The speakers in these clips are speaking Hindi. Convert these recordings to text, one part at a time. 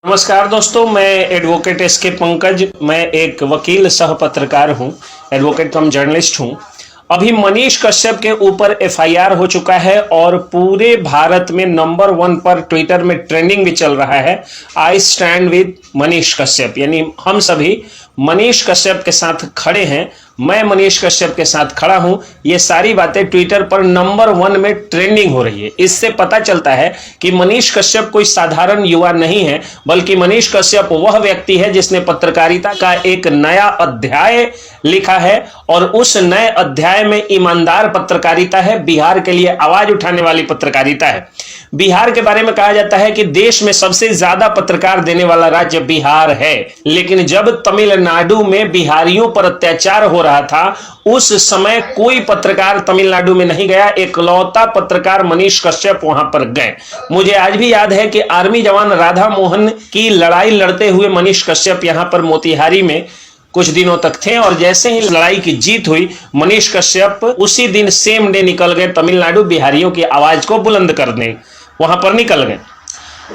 नमस्कार दोस्तों, मैं एडवोकेट एसके पंकज। मैं एक वकील सह पत्रकार हूं, एडवोकेट कम जर्नलिस्ट हूं। अभी मनीष कश्यप के ऊपर एफआईआर हो चुका है और पूरे भारत में नंबर 1 पर ट्विटर में ट्रेंडिंग भी चल रहा है। I stand with Manish Kashyap, यानी हम सभी मनीष कश्यप के साथ खड़े हैं। मैं मनीष कश्यप के साथ खड़ा हूं। ये सारी बातें ट्विटर पर नंबर 1 में ट्रेंडिंग हो रही है। इससे पता चलता है कि मनीष कश्यप कोई साधारण युवा नहीं है, बल्कि मनीष कश्यप वह व्यक्ति है जिसने पत्रकारिता का एक नया अध्याय लिखा है और उस नए अध्याय में ईमानदार पत्रकारिता है, बिहार के लिए आवाज उठाने वाली पत्रकारिता है। बिहार के बारे में कहा जाता है कि देश में सबसे ज्यादा पत्रकार देने वाला राज्य बिहार है, लेकिन जब तमिलनाडु में बिहारियों पर अत्याचार हो रहा था उस समय कोई पत्रकार तमिलनाडु में नहीं गया। एकलौता पत्रकार मनीष कश्यप वहां पर गए। मुझे आज भी याद है कि आर्मी जवान राधा मोहन की लड़ाई लड़ते हुए मनीष कश्यप यहां पर मोतिहारी में कुछ दिनों तक थे और जैसे ही लड़ाई की जीत हुई, मनीष कश्यप उसी दिन सेम डे निकल गए तमिलनाडु बिहारियों की आवाज को बुलंद करने, वहां पर निकल गए।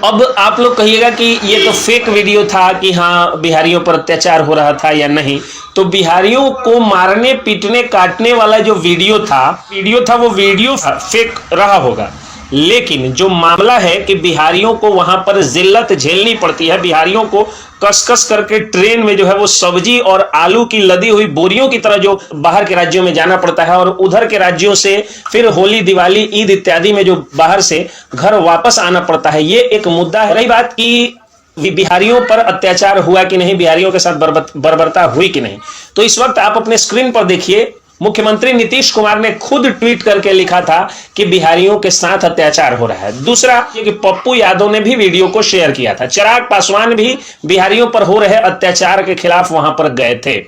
अब आप लोग कहिएगा कि ये तो फेक वीडियो था कि हाँ बिहारियों पर अत्याचार हो रहा था या नहीं। तो बिहारियों को मारने पीटने काटने वाला जो वीडियो था वो वीडियो फेक रहा होगा, लेकिन जो मामला है कि बिहारियों को वहां पर जिल्लत झेलनी पड़ती है। बिहारियों को कस-कस करके ट्रेन में जो है वो सब्जी और आलू की लदी हुई बोरियों की तरह जो बाहर के राज्यों में जाना पड़ता है और उधर के राज्यों से फिर होली, दिवाली, ईद इत्यादि में जो बाहर से घर वापस आना पड़ता है, ये एक मुद्दा है। रही बात कि बिहारियों पर अत्याचार हुआ कि नहीं, बिहारियों के साथ बर्बरता हुई कि नहीं, तो इस वक्त आप अपने स्क्रीन पर देखिए, मुख्यमंत्री नीतीश कुमार ने खुद ट्वीट करके लिखा था कि बिहारियों के साथ अत्याचार हो रहा है। दूसरा ये कि पप्पू यादव ने भी वीडियो को शेयर किया था। चिराग पासवान भी बिहारियों पर हो रहे अत्याचार के खिलाफ वहां पर गए थे।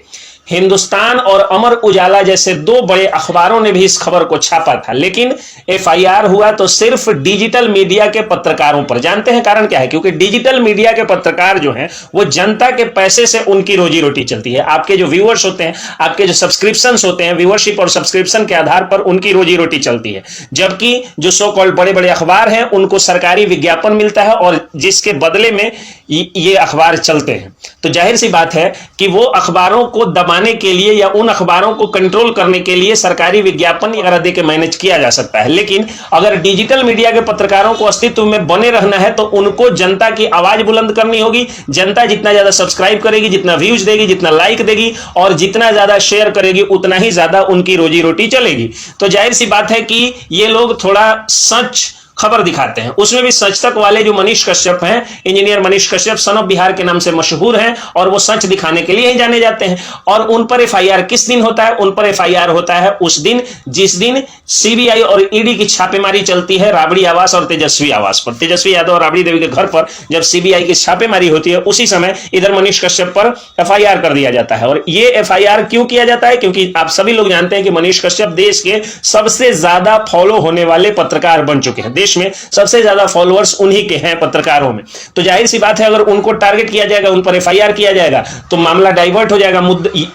हिंदुस्तान और अमर उजाला जैसे 2 बड़े अखबारों ने भी इस खबर को छापा था, लेकिन एफआईआर हुआ तो सिर्फ डिजिटल मीडिया के पत्रकारों पर। जानते हैं कारण क्या है? क्योंकि डिजिटल मीडिया के पत्रकार जो हैं वो जनता के पैसे से उनकी रोजी रोटी चलती है। आपके जो व्यूअर्स होते हैं, आपके जो सब्सक्रिप्शंस होते हैं, व्यूअरशिप और सब्सक्रिप्शन के आधार पर उनकी रोजी रोटी चलती है। जबकि जो सो कॉल्ड बड़े बड़े अखबार हैं उनको सरकारी विज्ञापन मिलता है और जिसके बदले में ये अखबार चलते हैं। तो जाहिर सी बात है कि वो अखबारों को दबाने के लिए या उन अखबारों को कंट्रोल करने के लिए सरकारी विज्ञापन वगैरह दे के मैनेज किया जा सकता है। लेकिन अगर डिजिटल मीडिया के पत्रकारों को अस्तित्व में बने रहना है तो उनको जनता की आवाज बुलंद करनी होगी। जनता जितना ज्यादा सब्सक्राइब करेगी, जितना व्यूज देगी, जितना लाइक देगी और जितना ज्यादा शेयर करेगी, उतना ही ज्यादा उनकी रोजी रोटी चलेगी। तो जाहिर सी बात है कि ये लोग थोड़ा सच खबर दिखाते हैं। उसमें भी सच तक वाले जो मनीष कश्यप हैं, engineer Manish Kashyap son of Bihar के नाम से मशहूर हैं और वो सच दिखाने के लिए ही जाने जाते हैं। और उन पर एफआईआर किस दिन होता है? उन पर एफआईआर होता है उस दिन जिस दिन सीबीआई और ईडी की छापेमारी चलती है राबड़ी आवास और तेजस्वी आवास पर। तेजस्वी यादव और राबड़ी देवी के घर पर जब सीबीआई की छापेमारी होती है, उसी समय इधर मनीष कश्यप पर एफआईआर कर दिया जाता है। और ये एफआईआर क्यों किया जाता है? क्योंकि आप सभी लोग जानते हैं कि मनीष कश्यप देश के सबसे ज्यादा फॉलो होने वाले पत्रकार बन चुके हैं। देश में सबसे ज्यादा फॉलोअर्स उन्हीं के हैं पत्रकारों में। तो जाहिर सी बात है अगर उनको टारगेट किया जाएगा, उन पर एफआईआर किया जाएगा तो मामला डाइवर्ट हो जाएगा।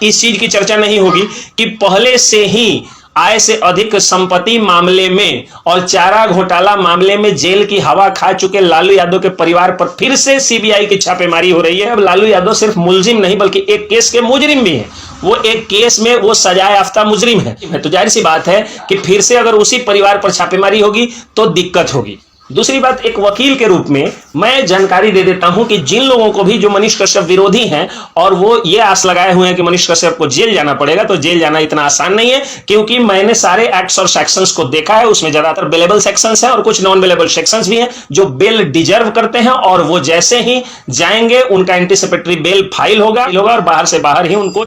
इस चीज की चर्चा नहीं होगी कि पहले से ही आय से अधिक संपत्ति मामले में और चारा घोटाला मामले में जेल की हवा खा चुके लालू यादव के परिवार पर फिर से सीबीआई की छापेमारी हो रही है। अब लालू यादव सिर्फ मुलजिम नहीं बल्कि एक केस के मुजरिम भी हैं। वो एक केस में वो सजा याफ्ता मुजरिम है। तो जाहिर सी बात है कि फिर से अगर उसी परिवार पर छापेमारी होगी तो दिक्कत होगी। दूसरी बात, एक वकील के रूप में मैं जानकारी दे देता हूं कि जिन लोगों को भी जो मनीष कश्यप विरोधी हैं और वो ये आस लगाए हुए हैं कि मनीष कश्यप को जेल जाना पड़ेगा, तो जेल जाना इतना आसान नहीं है। क्योंकि मैंने सारे एक्ट्स और सेक्शंस को देखा है, उसमें ज्यादातर बेलेबल सेक्शंस हैं और कुछ नॉन बेलेबल सेक्शंस भी हैं जो बेल डिजर्व करते हैं और वो जैसे ही जाएंगे उनका एंटीसिपेटरी बेल फाइल होगा और बाहर से बाहर ही उनको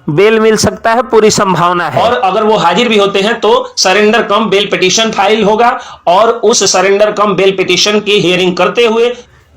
बेल मिल सकता है, पूरी संभावना है। और अगर वो हाजिर भी होते हैं तो सरेंडर कम बेल पिटीशन फाइल होगा और उस सरेंडर कम बेल पिटीशन की हियरिंग करते हुए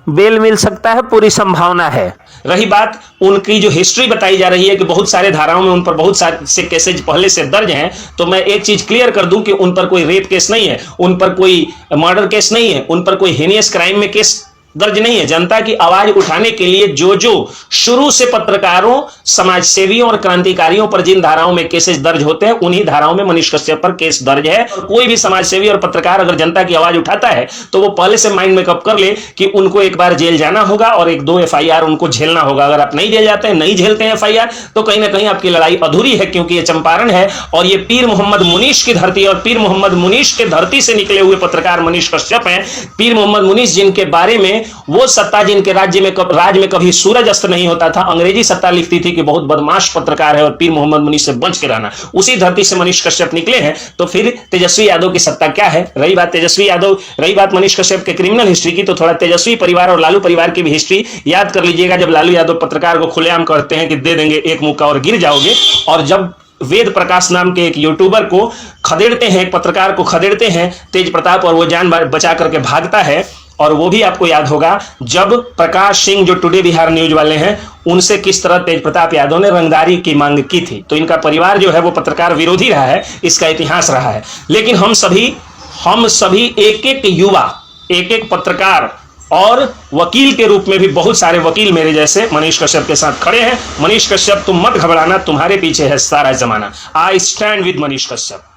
बेल मिल सकता है, पूरी संभावना है। रही बात उनकी जो हिस्ट्री बताई जा रही है कि बहुत सारे धाराओं में उन पर बहुत सारे केसेज पहले से दर्ज हैं, तो मैं एक चीज क्लियर कर दूं कि उन पर कोई रेप केस नहीं है, उन पर कोई मर्डर केस नहीं है, उन पर कोई हेनियस क्राइम में केस दर्ज नहीं है। जनता की आवाज उठाने के लिए जो जो शुरू से पत्रकारों, समाजसेवियों और क्रांतिकारियों पर जिन धाराओं में केसेस दर्ज होते हैं, उन्हीं धाराओं में मनीष कश्यप पर केस दर्ज है। और कोई भी समाजसेवी और पत्रकार अगर जनता की आवाज उठाता है तो वो पहले से माइंड मेकअप कर ले कि उनको एक बार जेल जाना होगा और 1-2 एफआईआर उनको झेलना होगा। अगर आप नहीं जेल जाते हैं, नहीं झेलते हैं एफआईआर, तो कहीं ना कहीं आपकी लड़ाई अधूरी है, क्योंकि ये चंपारण है और ये पीर मोहम्मद मुनीश की धरती और पीर मोहम्मद मुनीश के धरती से निकले हुए पत्रकार मनीष कश्यप हैं। पीर मोहम्मद मुनीश जिनके बारे में वो सत्ता जिनके राज में कभी सूरज अस्त नहीं होता था, अंग्रेजी सत्ता लिखती थी कि बहुत बदमाश पत्रकार है और पीर मोहम्मद मुनीश से बच के रहना, उसी धरती से मनीष कश्यप निकले हैं। तो फिर तेजस्वी यादव की सत्ता क्या है? रही बात तेजस्वी यादव, रही बात मनीष कश्यप के क्रिमिनल हिस्ट्री की, तो थोड़ा तेजस्वी परिवार और लालू परिवार की भी हिस्ट्री याद कर लीजिएगा। जब लालू यादव पत्रकार को खुलेआम कहते हैं कि दे देंगे एक मुक्का और गिर जाओगे, और जब वेद प्रकाश नाम के एक यूट्यूबर को खदेड़ते हैं, एक पत्रकार को खदेड़ते हैं तेज प्रताप, और वो जान बचा करके भागता है। और वो भी आपको याद होगा जब प्रकाश सिंह जो टुडे बिहार न्यूज वाले हैं, उनसे किस तरह तेज प्रताप यादव ने रंगदारी की मांग की थी। तो इनका परिवार जो है वो पत्रकार विरोधी रहा है, इसका इतिहास रहा है। लेकिन हम सभी एक एक युवा, एक एक पत्रकार और वकील के रूप में भी बहुत सारे वकील मेरे जैसे मनीष कश्यप के साथ खड़े हैं। मनीष कश्यप, तुम मत घबराना, तुम्हारे पीछे है सारा जमाना। I stand with Manish Kashyap.